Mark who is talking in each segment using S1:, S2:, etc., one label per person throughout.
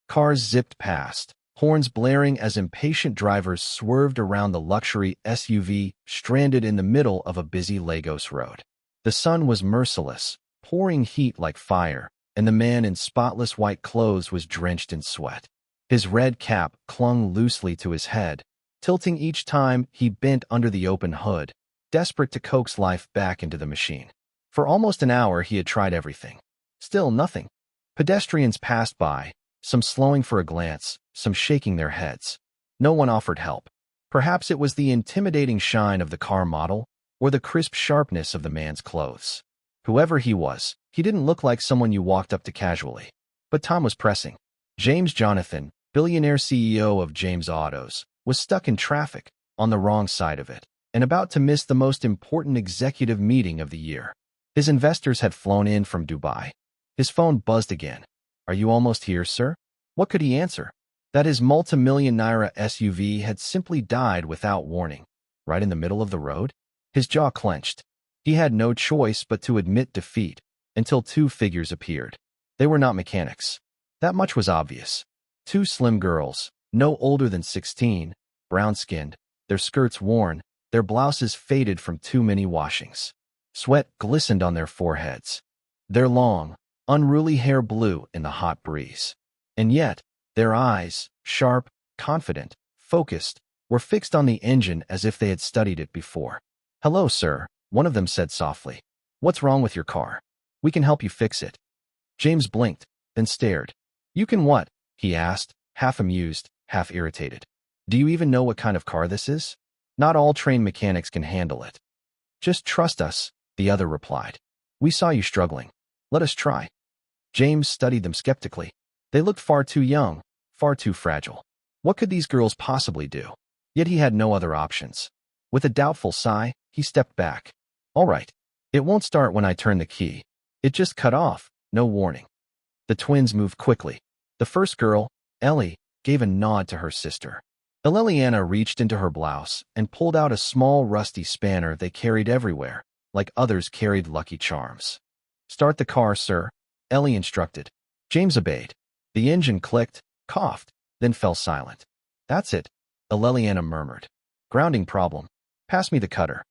S1: Cars zipped past, horns blaring as impatient drivers swerved around the luxury SUV stranded in the middle of a busy Lagos road. The sun was merciless, pouring heat like fire, and the man in spotless white clothes was drenched in sweat. His red cap clung loosely to his head, tilting each time he bent under the open hood, desperate to coax life back into the machine. For almost an hour he had tried everything. Still nothing. Pedestrians passed by, some slowing for a glance, some shaking their heads. No one offered help. Perhaps it was the intimidating shine of the car model, or the crisp sharpness of the man's clothes. Whoever he was, he didn't look like someone you walked up to casually. But time was pressing. James Jonathan, billionaire CEO of James Autos, was stuck in traffic, on the wrong side of it, and about to miss the most important executive meeting of the year. His investors had flown in from Dubai. His phone buzzed again. "Are you almost here, sir?" What could he answer? That his multi-million naira SUV had simply died without warning, right in the middle of the road? His jaw clenched. He had no choice but to admit defeat, until two figures appeared. They were not mechanics. That much was obvious. Two slim girls, no older than 16, brown-skinned, their skirts worn, their blouses faded from too many washings. Sweat glistened on their foreheads. Their long, unruly hair blew in the hot breeze. And yet, their eyes, sharp, confident, focused, were fixed on the engine as if they had studied it before. "Hello, sir," one of them said softly. "What's wrong with your car? We can help you fix it." James blinked, then stared. "You can what?" he asked, half amused, half irritated. "Do you even know what kind of car this is? Not all trained mechanics can handle it." "Just trust us," the other replied. "We saw you struggling. Let us try." James studied them skeptically. They looked far too young, far too fragile. What could these girls possibly do? Yet he had no other options. With a doubtful sigh, he stepped back. "All right. It won't start when I turn the key. It just cut off, no warning." The twins moved quickly. The first girl, Ellie, gave a nod to her sister. Liliana reached into her blouse and pulled out a small rusty spanner they carried everywhere, like others carried Lucky Charms. "Start the car, sir," Ellie instructed. James obeyed. The engine clicked, coughed, then fell silent. "That's it," Liliana murmured. "Grounding problem. Pass me the cutter."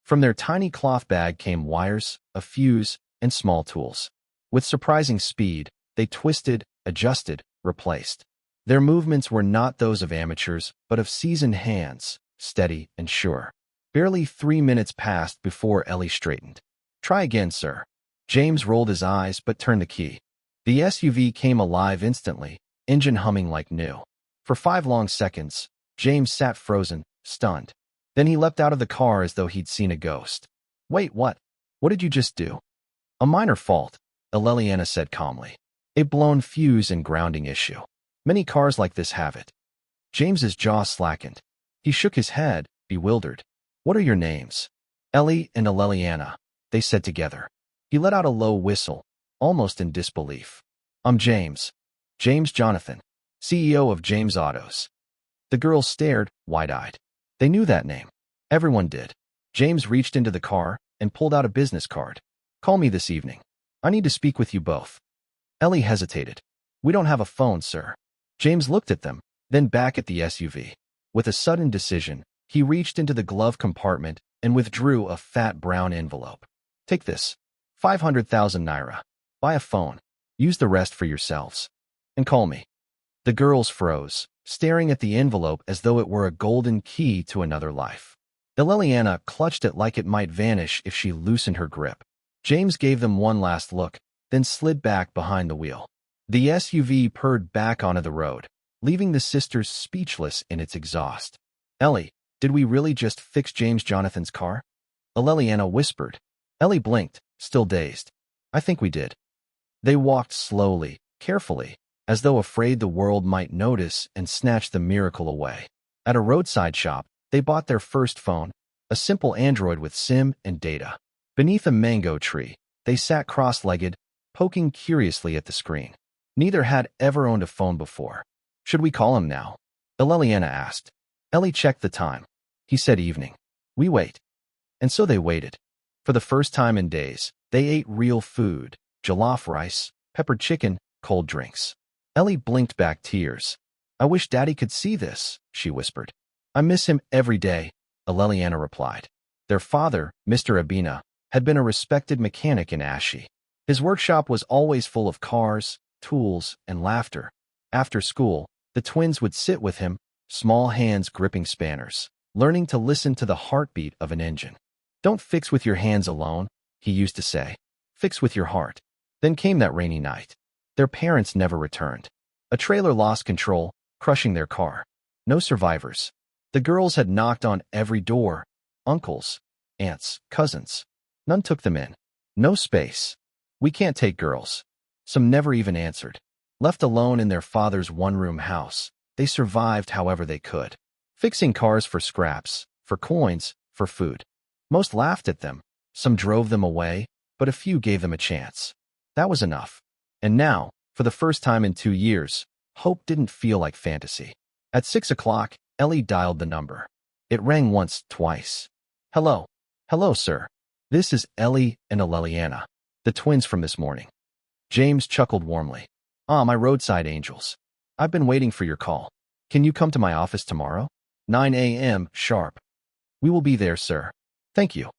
S1: From their tiny cloth bag came wires, a fuse, and small tools. With surprising speed, they twisted, adjusted, replaced. Their movements were not those of amateurs, but of seasoned hands, steady and sure. Barely 3 minutes passed before Ellie straightened. "Try again, sir." James rolled his eyes but turned the key. The SUV came alive instantly, engine humming like new. For 5 long seconds, James sat frozen, stunned. Then he leapt out of the car as though he'd seen a ghost. "Wait, what? What did you just do?" "A minor fault," Liliana said calmly. "A blown fuse and grounding issue. Many cars like this have it." James's jaw slackened. He shook his head, bewildered. "What are your names?" "Ellie and Liliana," they said together. He let out a low whistle, almost in disbelief. "I'm James. James Jonathan, CEO of James Autos." The girls stared, wide-eyed. They knew that name. Everyone did. James reached into the car and pulled out a business card. "Call me this evening. I need to speak with you both." Ellie hesitated. "We don't have a phone, sir." James looked at them, then back at the SUV. With a sudden decision, he reached into the glove compartment and withdrew a fat brown envelope. "Take this. 500,000 naira. Buy a phone. Use the rest for yourselves. And call me." The girls froze, staring at the envelope as though it were a golden key to another life. Liliana clutched it like it might vanish if she loosened her grip. James gave them one last look, then slid back behind the wheel. The SUV purred back onto the road, leaving the sisters speechless in its exhaust. "Ellie, did we really just fix James Jonathan's car?" Liliana whispered. Ellie blinked, still dazed. "I think we did." They walked slowly, carefully, as though afraid the world might notice and snatch the miracle away. At a roadside shop, they bought their first phone, a simple Android with SIM and data. Beneath a mango tree, they sat cross-legged, poking curiously at the screen. Neither had ever owned a phone before. "Should we call him now?" Liliana asked. Ellie checked the time. He said evening. "We wait." And so they waited. For the first time in days, they ate real food, jollof rice, peppered chicken, cold drinks. Ellie blinked back tears. "I wish Daddy could see this," she whispered. "I miss him every day," Aleliana replied. Their father, Mr. Abina, had been a respected mechanic in Ashi. His workshop was always full of cars, tools, and laughter. After school, the twins would sit with him, small hands gripping spanners, learning to listen to the heartbeat of an engine. "Don't fix with your hands alone," he used to say. "Fix with your heart." Then came that rainy night. Their parents never returned. A trailer lost control, crushing their car. No survivors. The girls had knocked on every door. Uncles, aunts, cousins. None took them in. No space. "We can't take girls." Some never even answered. Left alone in their father's one-room house, they survived however they could. Fixing cars for scraps, for coins, for food. Most laughed at them. Some drove them away, but a few gave them a chance. That was enough. And now, for the first time in 2 years, hope didn't feel like fantasy. At 6 o'clock, Ellie dialed the number. It rang once, twice. "Hello. Hello, sir. This is Ellie and Aleliana, the twins from this morning." James chuckled warmly. "Ah, my roadside angels. I've been waiting for your call. Can you come to my office tomorrow? 9 a.m. sharp." "We will be there, sir. Thank you."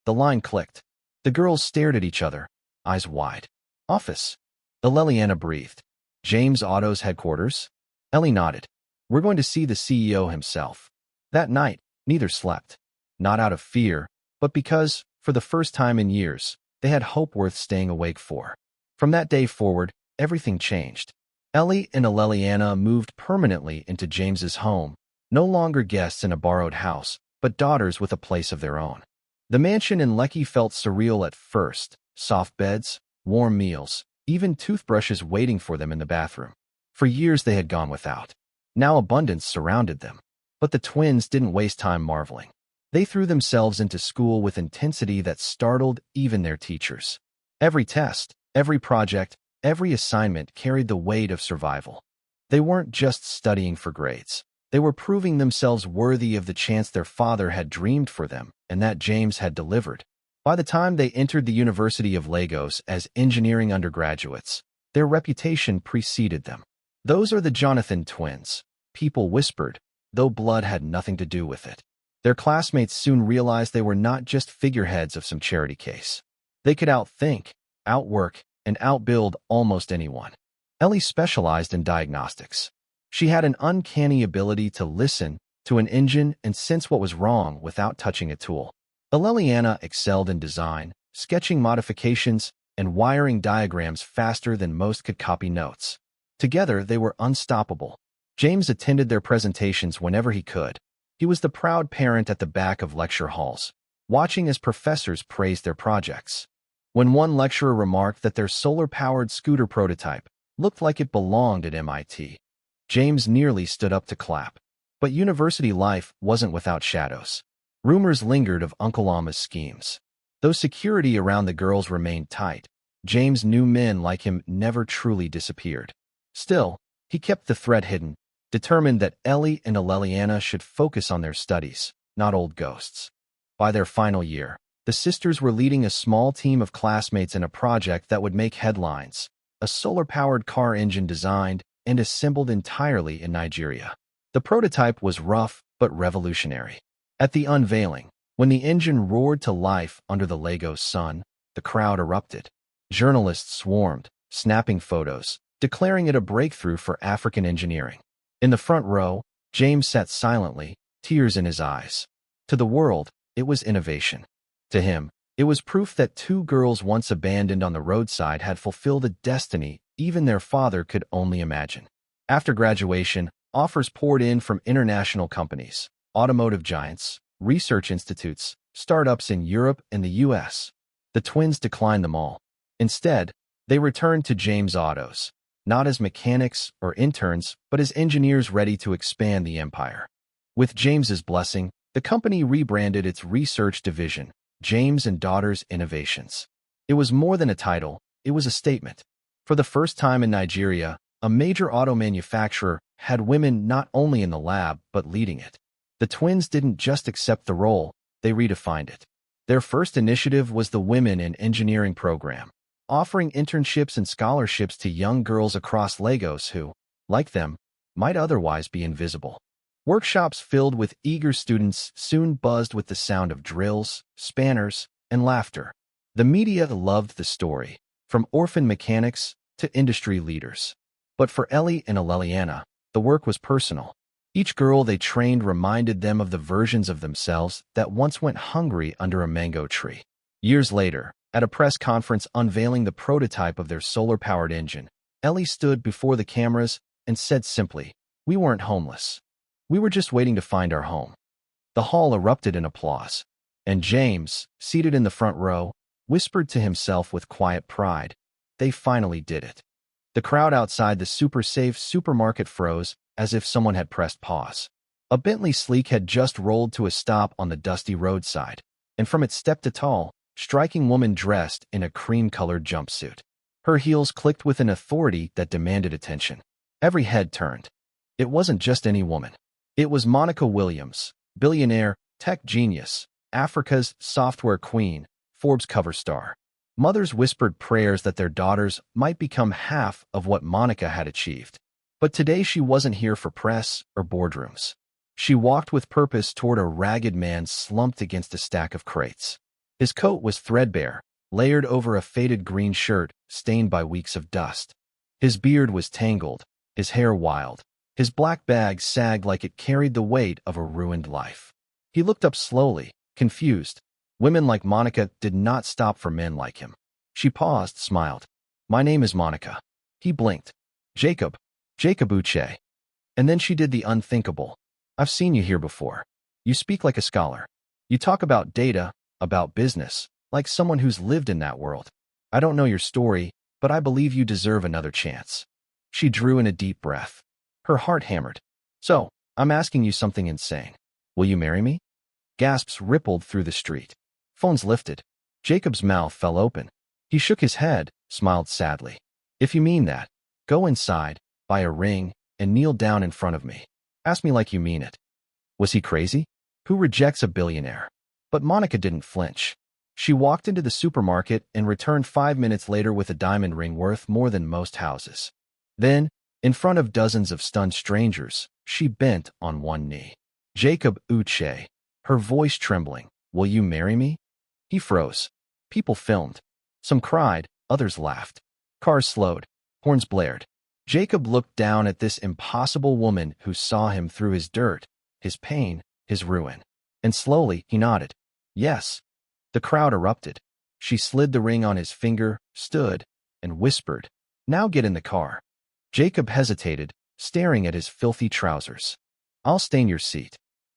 S1: The line clicked. The girls stared at each other, eyes wide. "Office?" Aleliana breathed. "James Auto's headquarters?" Ellie nodded. "We're going to see the CEO himself." That night, neither slept. Not out of fear, but because, for the first time in years, they had hope worth staying awake for. From that day forward, everything changed. Ellie and Aleliana moved permanently into James's home, no longer guests in a borrowed house, but daughters with a place of their own. The mansion in Lekki felt surreal at first. Soft beds, warm meals, even toothbrushes waiting for them in the bathroom. For years they had gone without. Now abundance surrounded them. But the twins didn't waste time marveling. They threw themselves into school with intensity that startled even their teachers. Every test, every project, every assignment carried the weight of survival. They weren't just studying for grades. They were proving themselves worthy of the chance their father had dreamed for them and that James had delivered. By the time they entered the University of Lagos as engineering undergraduates, their reputation preceded them. "Those are the Jonathan twins," people whispered, though blood had nothing to do with it. Their classmates soon realized they were not just figureheads of some charity case. They could outthink, outwork, and outbuild almost anyone. Ellie specialized in diagnostics. She had an uncanny ability to listen to an engine and sense what was wrong without touching a tool. Aleliana excelled in design, sketching modifications, and wiring diagrams faster than most could copy notes. Together, they were unstoppable. James attended their presentations whenever he could. He was the proud parent at the back of lecture halls, watching as professors praised their projects. When one lecturer remarked that their solar-powered scooter prototype looked like it belonged at MIT, James nearly stood up to clap. But university life wasn't without shadows. Rumors lingered of Uncle Alma's schemes. Though security around the girls remained tight, James knew men like him never truly disappeared. Still, he kept the threat hidden, determined that Ellie and Aleliana should focus on their studies, not old ghosts. By their final year, the sisters were leading a small team of classmates in a project that would make headlines, a solar-powered car engine designed and assembled entirely in Nigeria. The prototype was rough but revolutionary. At the unveiling, when the engine roared to life under the Lagos sun, the crowd erupted. Journalists swarmed, snapping photos, declaring it a breakthrough for African engineering. In the front row, James sat silently, tears in his eyes. To the world, it was innovation. To him, it was proof that two girls once abandoned on the roadside had fulfilled a destiny even their father could only imagine. After graduation, offers poured in from international companies, automotive giants, research institutes, startups in Europe and the US. The twins declined them all. Instead, they returned to James Autos, not as mechanics or interns, but as engineers ready to expand the empire. With James's blessing, the company rebranded its research division, James and Daughters Innovations. It was more than a title, it was a statement. For the first time in Nigeria, a major auto manufacturer had women not only in the lab but leading it. The twins didn't just accept the role, they redefined it. Their first initiative was the Women in Engineering program. offering internships and scholarships to young girls across Lagos who, like them, might otherwise be invisible. Workshops filled with eager students soon buzzed with the sound of drills, spanners, and laughter. The media loved the story, from orphan mechanics to industry leaders. But for Ellie and Aleliana, the work was personal. Each girl they trained reminded them of the versions of themselves that once went hungry under a mango tree. Years later, at a press conference unveiling the prototype of their solar-powered engine, Ellie stood before the cameras and said simply, "We weren't homeless. We were just waiting to find our home." The hall erupted in applause, and James, seated in the front row, whispered to himself with quiet pride, "They finally did it." The crowd outside the super-safe supermarket froze as if someone had pressed pause. A Bentley Sleek had just rolled to a stop on the dusty roadside, and from it stepped a tall, striking woman dressed in a cream-colored jumpsuit. Her heels clicked with an authority that demanded attention. Every head turned. It wasn't just any woman. It was Monica Williams, billionaire, tech genius, Africa's software queen, Forbes cover star. Mothers whispered prayers that their daughters might become half of what Monica had achieved. But today she wasn't here for press or boardrooms. She walked with purpose toward a ragged man slumped against a stack of crates. His coat was threadbare, layered over a faded green shirt stained by weeks of dust. His beard was tangled, his hair wild. His black bag sagged like it carried the weight of a ruined life. He looked up slowly, confused. Women like Monica did not stop for men like him. She paused, smiled. "My name is Monica." He blinked. Jacob Uche." And then she did the unthinkable. "I've seen you here before. You speak like a scholar. You talk about data, about business, like someone who's lived in that world. I don't know your story, but I believe you deserve another chance." She drew in a deep breath. Her heart hammered. "So, I'm asking you something insane. Will you marry me?" Gasps rippled through the street. Phones lifted. Jacob's mouth fell open. He shook his head, smiled sadly. "If you mean that, go inside, buy a ring, and kneel down in front of me. Ask me like you mean it." Was he crazy? Who rejects a billionaire? But Monica didn't flinch. She walked into the supermarket and returned 5 minutes later with a diamond ring worth more than most houses. Then, in front of dozens of stunned strangers, she bent on one knee. "Jacob Uche," her voice trembling, "will you marry me?" He froze. People filmed. Some cried, others laughed. Cars slowed. Horns blared. Jacob looked down at this impossible woman who saw him through his dirt, his pain, his ruin. And slowly, he nodded. Yes. The crowd erupted. She slid the ring on his finger, stood, and whispered, "Now get in the car." Jacob hesitated, staring at his filthy trousers. "I'll stain your seat."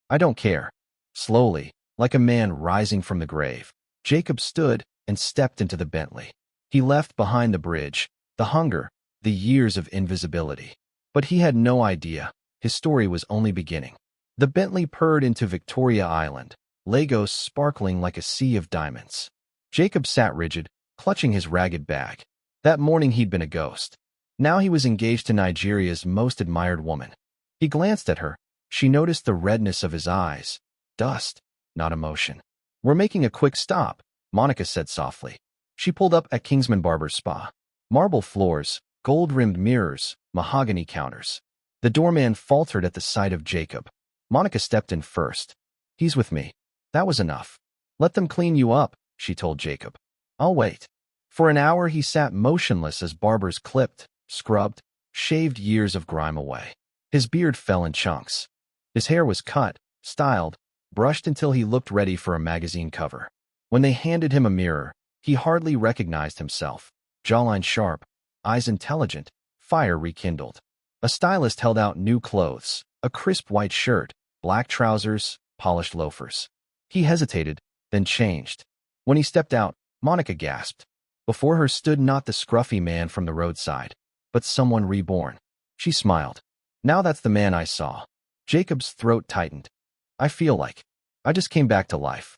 S1: "I don't care." Slowly, like a man rising from the grave, Jacob stood and stepped into the Bentley. He left behind the bridge, the hunger, the years of invisibility. But he had no idea. His story was only beginning. The Bentley purred into Victoria Island, Lagos sparkling like a sea of diamonds. Jacob sat rigid, clutching his ragged bag. That morning he'd been a ghost. Now he was engaged to Nigeria's most admired woman. He glanced at her. She noticed the redness of his eyes. Dust, not emotion. "We're making a quick stop," Monica said softly. She pulled up at Kingsman Barber's Spa. Marble floors, gold-rimmed mirrors, mahogany counters. The doorman faltered at the sight of Jacob. Monica stepped in first. "He's with me." That was enough. "Let them clean you up," she told Jacob. "I'll wait." For an hour he sat motionless as barbers clipped, scrubbed, shaved years of grime away. His beard fell in chunks. His hair was cut, styled, brushed until he looked ready for a magazine cover. When they handed him a mirror, he hardly recognized himself. Jawline sharp, eyes intelligent, fire rekindled. A stylist held out new clothes, a crisp white shirt, black trousers, polished loafers. He hesitated, then changed. When he stepped out, Monica gasped. Before her stood not the scruffy man from the roadside, but someone reborn. She smiled. "Now that's the man I saw." Jacob's throat tightened. "I feel like I just came back to life."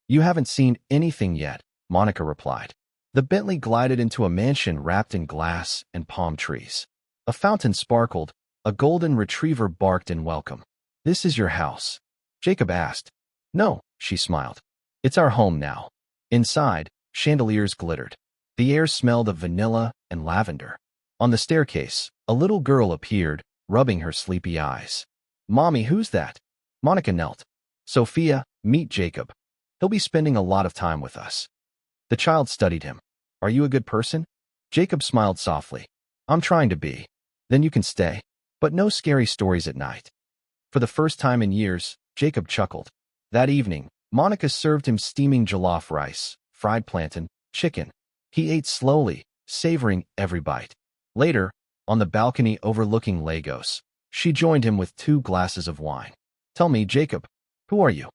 S1: "You haven't seen anything yet," Monica replied. The Bentley glided into a mansion wrapped in glass and palm trees. A fountain sparkled, a golden retriever barked in welcome. "This is your house?" Jacob asked. "No," she smiled. "It's our home now." Inside, chandeliers glittered. The air smelled of vanilla and lavender. On the staircase, a little girl appeared, rubbing her sleepy eyes. "Mommy, who's that?" Monica knelt. "Sophia, meet Jacob. He'll be spending a lot of time with us." The child studied him. "Are you a good person?" Jacob smiled softly. "I'm trying to be. Then you can stay. But no scary stories at night." For the first time in years, Jacob chuckled. That evening, Monica served him steaming jollof rice, fried plantain, chicken. He ate slowly, savoring every bite. Later, on the balcony overlooking Lagos, she joined him with 2 glasses of wine. "Tell me, Jacob, who are you?"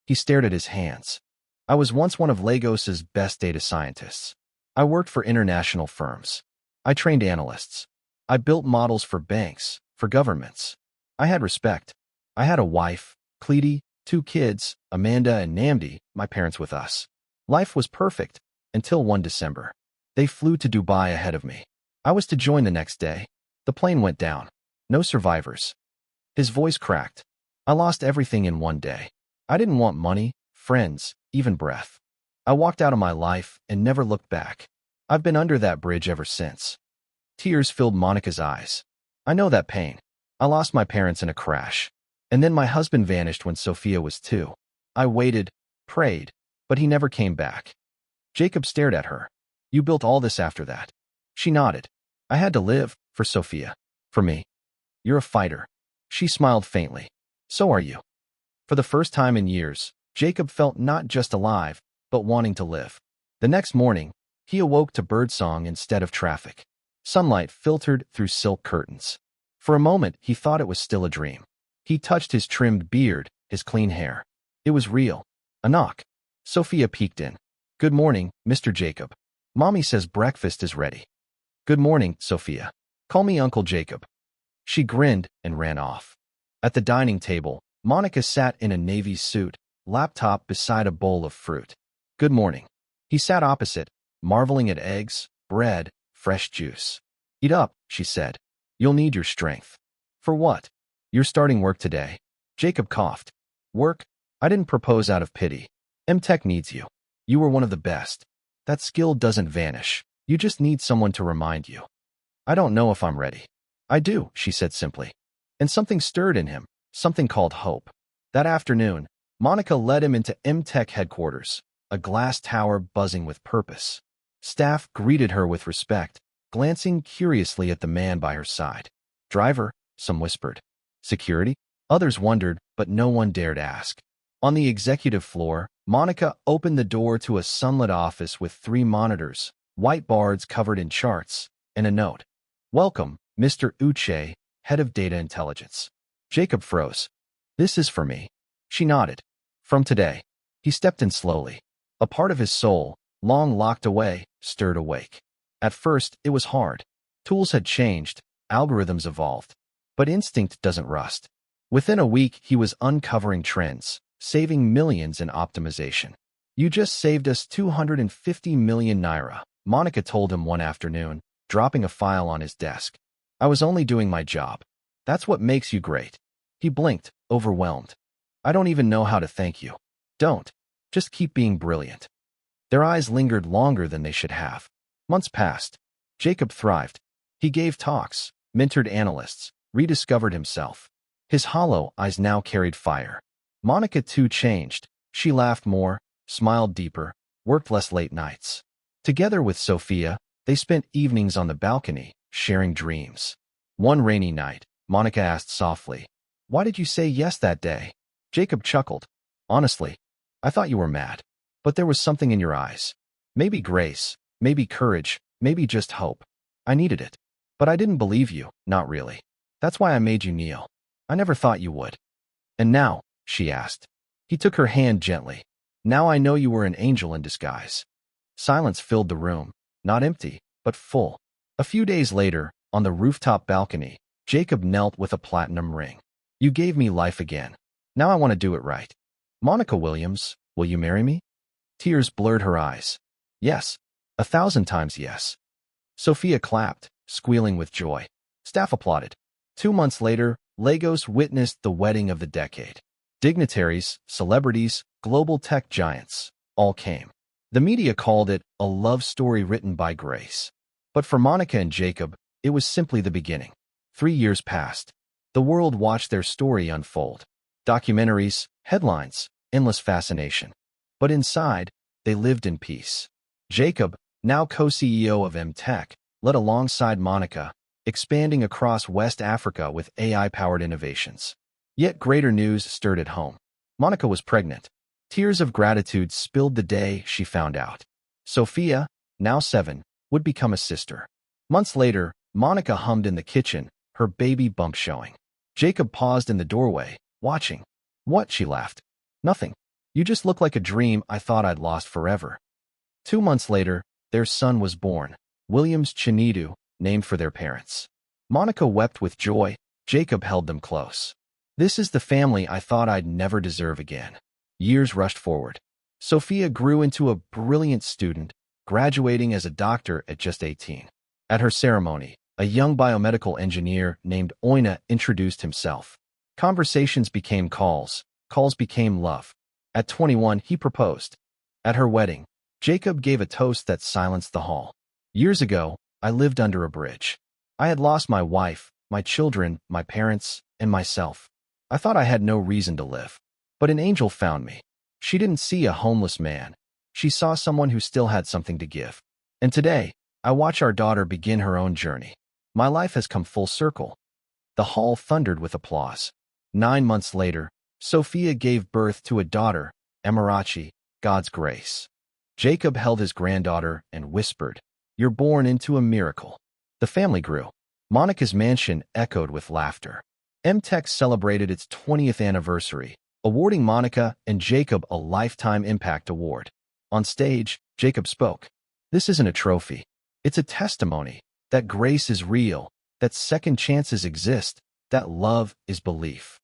S1: He stared at his hands. "I was once one of Lagos's best data scientists. I worked for international firms. I trained analysts. I built models for banks, for governments. I had respect. I had a wife, Cleety, 2 kids, Amanda and Namdi, my parents with us. Life was perfect, until one December. They flew to Dubai ahead of me. I was to join the next day. The plane went down. No survivors." His voice cracked. "I lost everything in one day. I didn't want money, friends, even breath. I walked out of my life and never looked back. I've been under that bridge ever since." Tears filled Monica's eyes. "I know that pain. I lost my parents in a crash. And then my husband vanished when Sophia was 2. I waited, prayed, but he never came back." Jacob stared at her. "You built all this after that?" She nodded. "I had to live, for Sophia. For me." "You're a fighter." She smiled faintly. "So are you." For the first time in years, Jacob felt not just alive, but wanting to live. The next morning, he awoke to birdsong instead of traffic. Sunlight filtered through silk curtains. For a moment, he thought it was still a dream. He touched his trimmed beard, his clean hair. It was real. A knock. Sophia peeked in. "Good morning, Mr. Jacob. Mommy says breakfast is ready." "Good morning, Sophia. Call me Uncle Jacob." She grinned and ran off. At the dining table, Monica sat in a navy suit, laptop beside a bowl of fruit. "Good morning." He sat opposite, marveling at eggs, bread, fresh juice. "Eat up," she said. "You'll need your strength." "For what?" "You're starting work today." Jacob coughed. "Work? I didn't propose out of pity. MTech needs you. You were one of the best. That skill doesn't vanish. You just need someone to remind you." "I don't know if I'm ready." "I do," she said simply. And something stirred in him, something called hope. That afternoon, Monica led him into MTech headquarters, a glass tower buzzing with purpose. Staff greeted her with respect, glancing curiously at the man by her side. "Driver," some whispered. "Security?" Others wondered, but no one dared ask. On the executive floor, Monica opened the door to a sunlit office with 3 monitors, whiteboards covered in charts, and a note. "Welcome, Mr. Uche, Head of Data Intelligence." Jacob froze. "This is for me." She nodded. "From today." He stepped in slowly. A part of his soul, long locked away, stirred awake. At first, it was hard. Tools had changed, algorithms evolved. But instinct doesn't rust. Within a week, he was uncovering trends, saving millions in optimization. "You just saved us 250 million naira, Monica told him one afternoon, dropping a file on his desk. "I was only doing my job. That's what makes you great." He blinked, overwhelmed. "I don't even know how to thank you." "Don't. Just keep being brilliant." Their eyes lingered longer than they should have. Months passed. Jacob thrived. He gave talks, mentored analysts, rediscovered himself. His hollow eyes now carried fire. Monica too changed. She laughed more, smiled deeper, worked less late nights. Together with Sophia, they spent evenings on the balcony, sharing dreams. One rainy night, Monica asked softly, "Why did you say yes that day?" Jacob chuckled. "Honestly, I thought you were mad. But there was something in your eyes. Maybe grace, maybe courage, maybe just hope. I needed it. But I didn't believe you, not really. That's why I made you kneel. I never thought you would." "And now?" she asked. He took her hand gently. "Now I know you were an angel in disguise." Silence filled the room, not empty, but full. A few days later, on the rooftop balcony, Jacob knelt with a platinum ring. "You gave me life again. Now I want to do it right. Monica Williams, will you marry me?" Tears blurred her eyes. "Yes. 1,000 times yes." Sophia clapped, squealing with joy. Staff applauded. 2 months later, Lagos witnessed the wedding of the decade. Dignitaries, celebrities, global tech giants, all came. The media called it a love story written by Grace. But for Monica and Jacob, it was simply the beginning. 3 years passed. The world watched their story unfold. Documentaries, headlines, endless fascination. But inside, they lived in peace. Jacob, now co-CEO of M-Tech, led alongside Monica, expanding across West Africa with AI-powered innovations. Yet greater news stirred at home. Monica was pregnant. Tears of gratitude spilled the day she found out. Sophia, now 7, would become a sister. Months later, Monica hummed in the kitchen, her baby bump showing. Jacob paused in the doorway, watching. "What?" she laughed. "Nothing. You just look like a dream I thought I'd lost forever." 2 months later, their son was born, Williams Chinedu, named for their parents. Monica wept with joy. Jacob held them close. "This is the family I thought I'd never deserve again." Years rushed forward. Sophia grew into a brilliant student, graduating as a doctor at just 18. At her ceremony, a young biomedical engineer named Oina introduced himself. Conversations became calls. Calls became love. At 21, he proposed. At her wedding, Jacob gave a toast that silenced the hall. "Years ago, I lived under a bridge. I had lost my wife, my children, my parents, and myself. I thought I had no reason to live. But an angel found me. She didn't see a homeless man. She saw someone who still had something to give. And today, I watch our daughter begin her own journey. My life has come full circle." The hall thundered with applause. 9 months later, Sophia gave birth to a daughter, Emirachi, God's grace. Jacob held his granddaughter and whispered, "You're born into a miracle." The family grew. Monica's mansion echoed with laughter. M-Tech celebrated its 20th anniversary, awarding Monica and Jacob a Lifetime Impact Award. On stage, Jacob spoke. "This isn't a trophy. It's a testimony that grace is real, that second chances exist, that love is belief."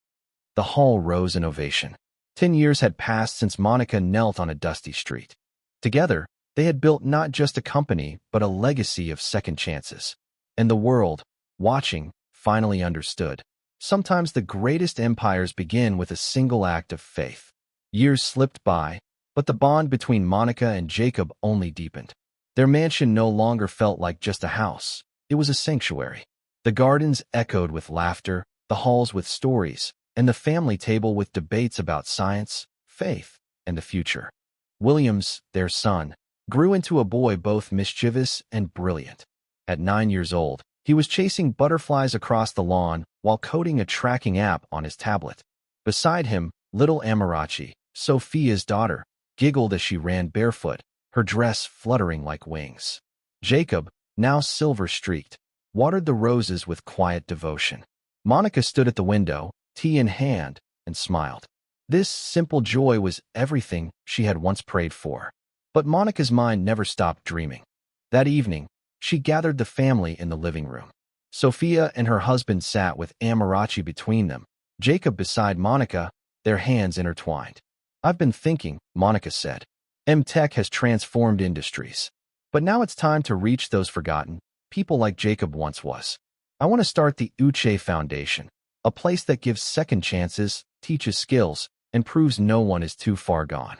S1: The hall rose in ovation. 10 years had passed since Monica knelt on a dusty street. Together, they had built not just a company, but a legacy of second chances. And the world, watching, finally understood. Sometimes the greatest empires begin with a single act of faith. Years slipped by, but the bond between Monica and Jacob only deepened. Their mansion no longer felt like just a house. It was a sanctuary. The gardens echoed with laughter, the halls with stories, and the family table with debates about science, faith, and the future. Williams, their son, grew into a boy both mischievous and brilliant. At 9 years old, he was chasing butterflies across the lawn while coding a tracking app on his tablet. Beside him, little Amarachi, Sophia's daughter, giggled as she ran barefoot, her dress fluttering like wings. Jacob, now silver-streaked, watered the roses with quiet devotion. Monica stood at the window, tea in hand, and smiled. This simple joy was everything she had once prayed for. But Monica's mind never stopped dreaming. That evening, she gathered the family in the living room. Sophia and her husband sat with Amarachi between them, Jacob beside Monica, their hands intertwined. "I've been thinking," Monica said. "M-Tech has transformed industries. But now it's time to reach those forgotten people like Jacob once was. I want to start the Uche Foundation, a place that gives second chances, teaches skills, and proves no one is too far gone."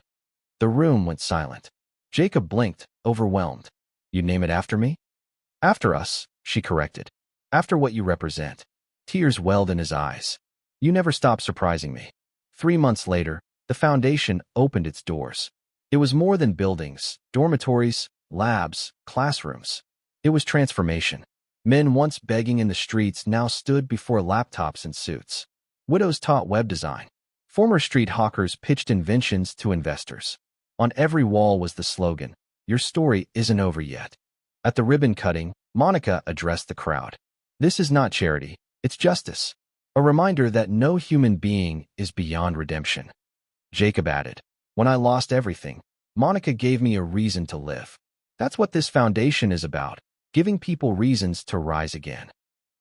S1: The room went silent. Jacob blinked, overwhelmed. "You name it after me?" "After us," she corrected. "After what you represent." Tears welled in his eyes. "You never stop surprising me." 3 months later, the foundation opened its doors. It was more than buildings, dormitories, labs, classrooms. It was transformation. Men once begging in the streets now stood before laptops and suits. Widows taught web design. Former street hawkers pitched inventions to investors. On every wall was the slogan, "Your story isn't over yet." At the ribbon cutting, Monica addressed the crowd. "This is not charity, it's justice. A reminder that no human being is beyond redemption." Jacob added, "When I lost everything, Monica gave me a reason to live. That's what this foundation is about, giving people reasons to rise again."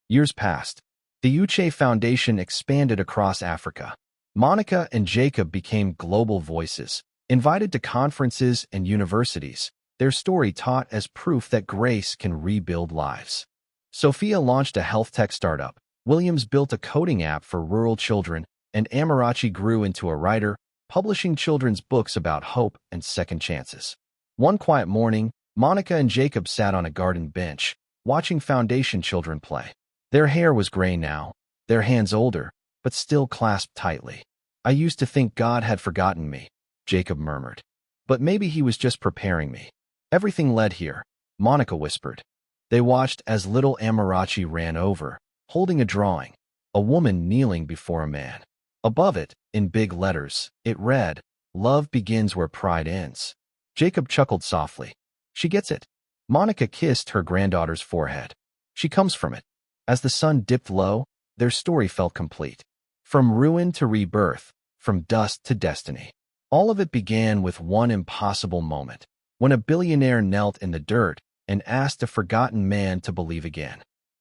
S1: Years passed. The Uche Foundation expanded across Africa. Monica and Jacob became global voices, invited to conferences and universities, their story taught as proof that grace can rebuild lives. Sophia launched a health tech startup, Williams built a coding app for rural children, and Amarachi grew into a writer, publishing children's books about hope and second chances. One quiet morning, Monica and Jacob sat on a garden bench, watching Foundation children play. Their hair was gray now, their hands older, but still clasped tightly. "I used to think God had forgotten me," Jacob murmured. "But maybe he was just preparing me." "Everything led here," Monica whispered. They watched as little Amarachi ran over, holding a drawing, a woman kneeling before a man. Above it, in big letters, it read, "Love begins where pride ends." Jacob chuckled softly. "She gets it." Monica kissed her granddaughter's forehead. "She comes from it." As the sun dipped low, their story felt complete. From ruin to rebirth, from dust to destiny. All of it began with one impossible moment, when a billionaire knelt in the dirt and asked a forgotten man to believe again.